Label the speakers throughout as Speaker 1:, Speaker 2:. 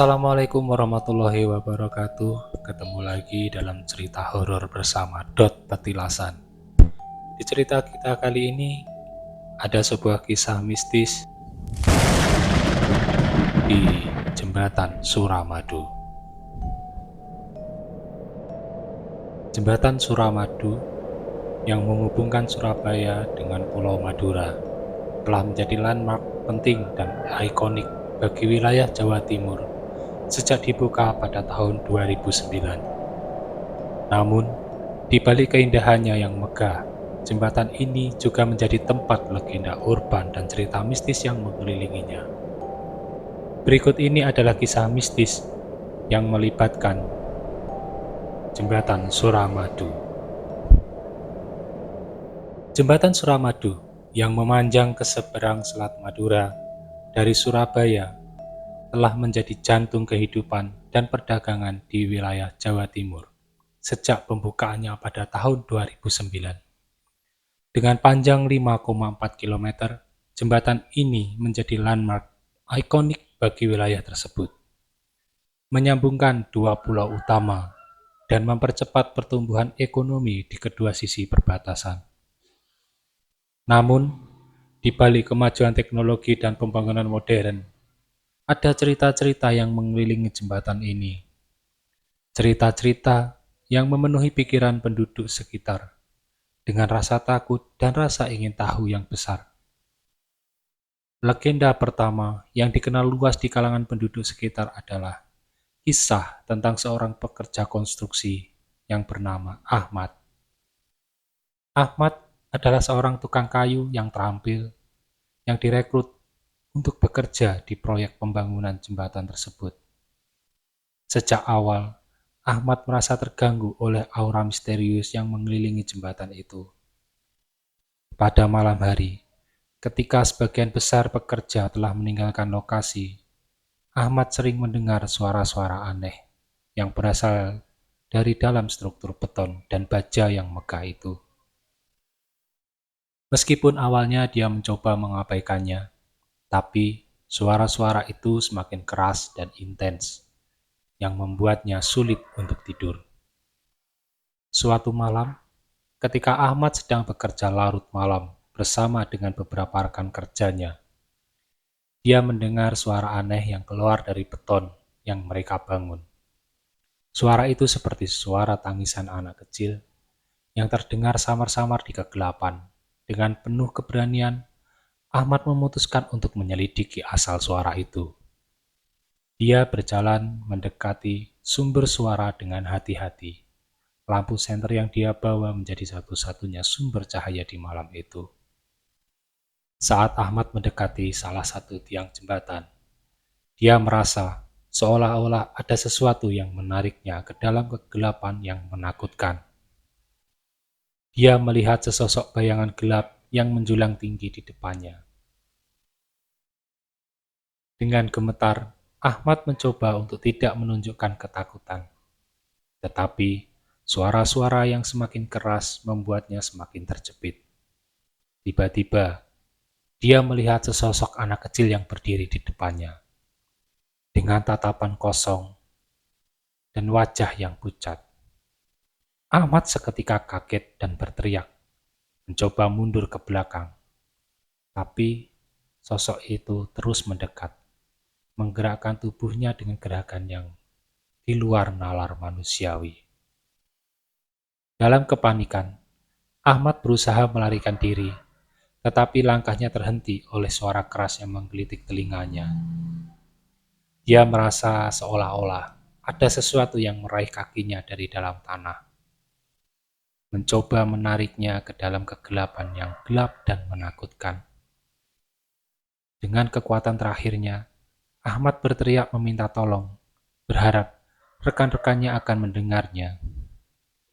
Speaker 1: Assalamualaikum warahmatullahi wabarakatuh. Ketemu lagi dalam cerita horor bersama Dot Petilasan. Di cerita kita kali ini ada sebuah kisah mistis di Jembatan Suramadu. Jembatan Suramadu yang menghubungkan Surabaya dengan Pulau Madura telah menjadi landmark penting dan ikonik bagi wilayah Jawa Timur sejak dibuka pada tahun 2009. Namun, di balik keindahannya yang megah, jembatan ini juga menjadi tempat legenda urban dan cerita mistis yang mengelilinginya. Berikut ini adalah kisah mistis yang melibatkan Jembatan Suramadu. Jembatan Suramadu yang memanjang ke seberang Selat Madura dari Surabaya telah menjadi jantung kehidupan dan perdagangan di wilayah Jawa Timur sejak pembukaannya pada tahun 2009. Dengan panjang 5,4 km, jembatan ini menjadi landmark ikonik bagi wilayah tersebut, menyambungkan dua pulau utama dan mempercepat pertumbuhan ekonomi di kedua sisi perbatasan. Namun, di balik kemajuan teknologi dan pembangunan modern, ada cerita-cerita yang mengelilingi jembatan ini. Cerita-cerita yang memenuhi pikiran penduduk sekitar dengan rasa takut dan rasa ingin tahu yang besar. Legenda pertama yang dikenal luas di kalangan penduduk sekitar adalah kisah tentang seorang pekerja konstruksi yang bernama Ahmad. Ahmad adalah seorang tukang kayu yang terampil yang direkrut untuk bekerja di proyek pembangunan jembatan tersebut. Sejak awal, Ahmad merasa terganggu oleh aura misterius yang mengelilingi jembatan itu. Pada malam hari, ketika sebagian besar pekerja telah meninggalkan lokasi, Ahmad sering mendengar suara-suara aneh yang berasal dari dalam struktur beton dan baja yang megah itu. Meskipun awalnya dia mencoba mengabaikannya, tapi suara-suara itu semakin keras dan intens, yang membuatnya sulit untuk tidur. Suatu malam, ketika Ahmad sedang bekerja larut malam bersama dengan beberapa rekan kerjanya, dia mendengar suara aneh yang keluar dari beton yang mereka bangun. Suara itu seperti suara tangisan anak kecil yang terdengar samar-samar di kegelapan. Dengan penuh keberanian, Ahmad memutuskan untuk menyelidiki asal suara itu. Dia berjalan mendekati sumber suara dengan hati-hati. Lampu senter yang dia bawa menjadi satu-satunya sumber cahaya di malam itu. Saat Ahmad mendekati salah satu tiang jembatan, dia merasa seolah-olah ada sesuatu yang menariknya ke dalam kegelapan yang menakutkan. Dia melihat sesosok bayangan gelap yang menjulang tinggi di depannya. Dengan gemetar, Ahmad mencoba untuk tidak menunjukkan ketakutan. Tetapi, suara-suara yang semakin keras membuatnya semakin terjepit. Tiba-tiba, dia melihat sesosok anak kecil yang berdiri di depannya, dengan tatapan kosong dan wajah yang pucat. Ahmad seketika kaget dan berteriak, mencoba mundur ke belakang. Tapi, sosok itu terus mendekat, menggerakkan tubuhnya dengan gerakan yang di luar nalar manusiawi. Dalam kepanikan, Ahmad berusaha melarikan diri, tetapi langkahnya terhenti oleh suara keras yang menggelitik telinganya. Dia merasa seolah-olah ada sesuatu yang meraih kakinya dari dalam tanah, mencoba menariknya ke dalam kegelapan yang gelap dan menakutkan. Dengan kekuatan terakhirnya, Ahmad berteriak meminta tolong, berharap rekan-rekannya akan mendengarnya.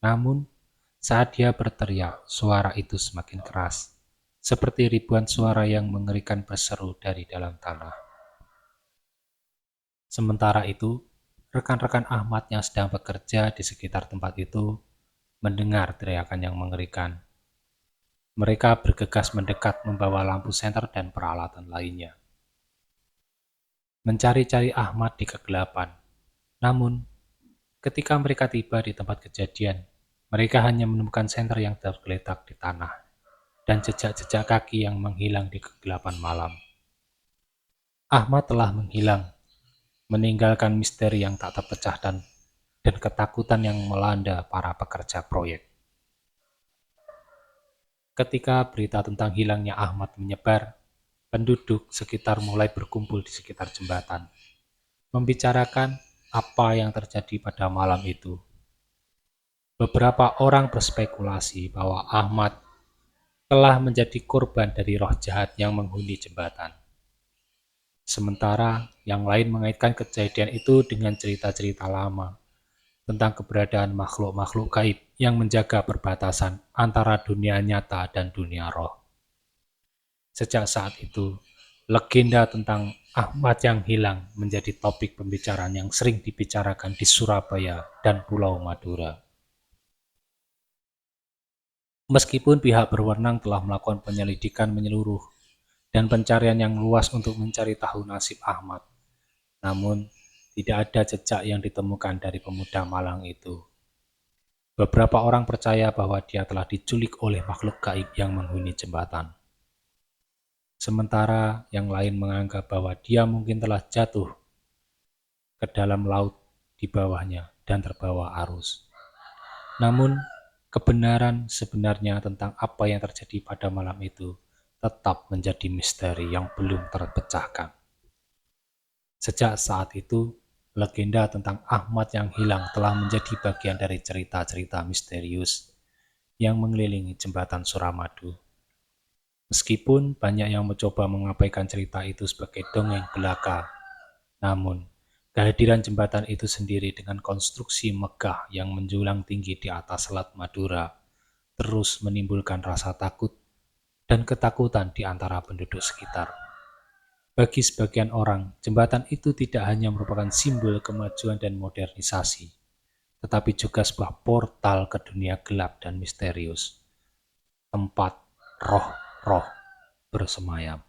Speaker 1: Namun, saat dia berteriak, suara itu semakin keras, seperti ribuan suara yang mengerikan berseru dari dalam tanah. Sementara itu, rekan-rekan Ahmad yang sedang bekerja di sekitar tempat itu mendengar teriakan yang mengerikan. Mereka bergegas mendekat membawa lampu senter dan peralatan lainnya. mencari-cari Ahmad di kegelapan. Namun, ketika mereka tiba di tempat kejadian, mereka hanya menemukan senter yang tergeletak di tanah dan jejak-jejak kaki yang menghilang di kegelapan malam. Ahmad telah menghilang, meninggalkan misteri yang tak terpecahkan dan ketakutan yang melanda para pekerja proyek. Ketika berita tentang hilangnya Ahmad menyebar, penduduk sekitar mulai berkumpul di sekitar jembatan, membicarakan apa yang terjadi pada malam itu. Beberapa orang berspekulasi bahwa Ahmad telah menjadi korban dari roh jahat yang menghuni jembatan. Sementara yang lain mengaitkan kejadian itu dengan cerita-cerita lama tentang keberadaan makhluk-makhluk gaib yang menjaga perbatasan antara dunia nyata dan dunia roh. Sejak saat itu, legenda tentang Ahmad yang hilang menjadi topik pembicaraan yang sering dibicarakan di Surabaya dan Pulau Madura. Meskipun pihak berwenang telah melakukan penyelidikan menyeluruh dan pencarian yang luas untuk mencari tahu nasib Ahmad, namun tidak ada jejak yang ditemukan dari pemuda malang itu. Beberapa orang percaya bahwa dia telah diculik oleh makhluk gaib yang menghuni jembatan. Sementara yang lain menganggap bahwa dia mungkin telah jatuh ke dalam laut di bawahnya dan terbawa arus. Namun, kebenaran sebenarnya tentang apa yang terjadi pada malam itu tetap menjadi misteri yang belum terpecahkan. Sejak saat itu, legenda tentang Ahmad yang hilang telah menjadi bagian dari cerita-cerita misterius yang mengelilingi jembatan Suramadu. Meskipun banyak yang mencoba mengabaikan cerita itu sebagai dongeng belaka, namun kehadiran jembatan itu sendiri dengan konstruksi megah yang menjulang tinggi di atas Selat Madura terus menimbulkan rasa takut dan ketakutan di antara penduduk sekitar. Bagi sebagian orang, jembatan itu tidak hanya merupakan simbol kemajuan dan modernisasi, tetapi juga sebuah portal ke dunia gelap dan misterius, tempat roh-roh bersemayam.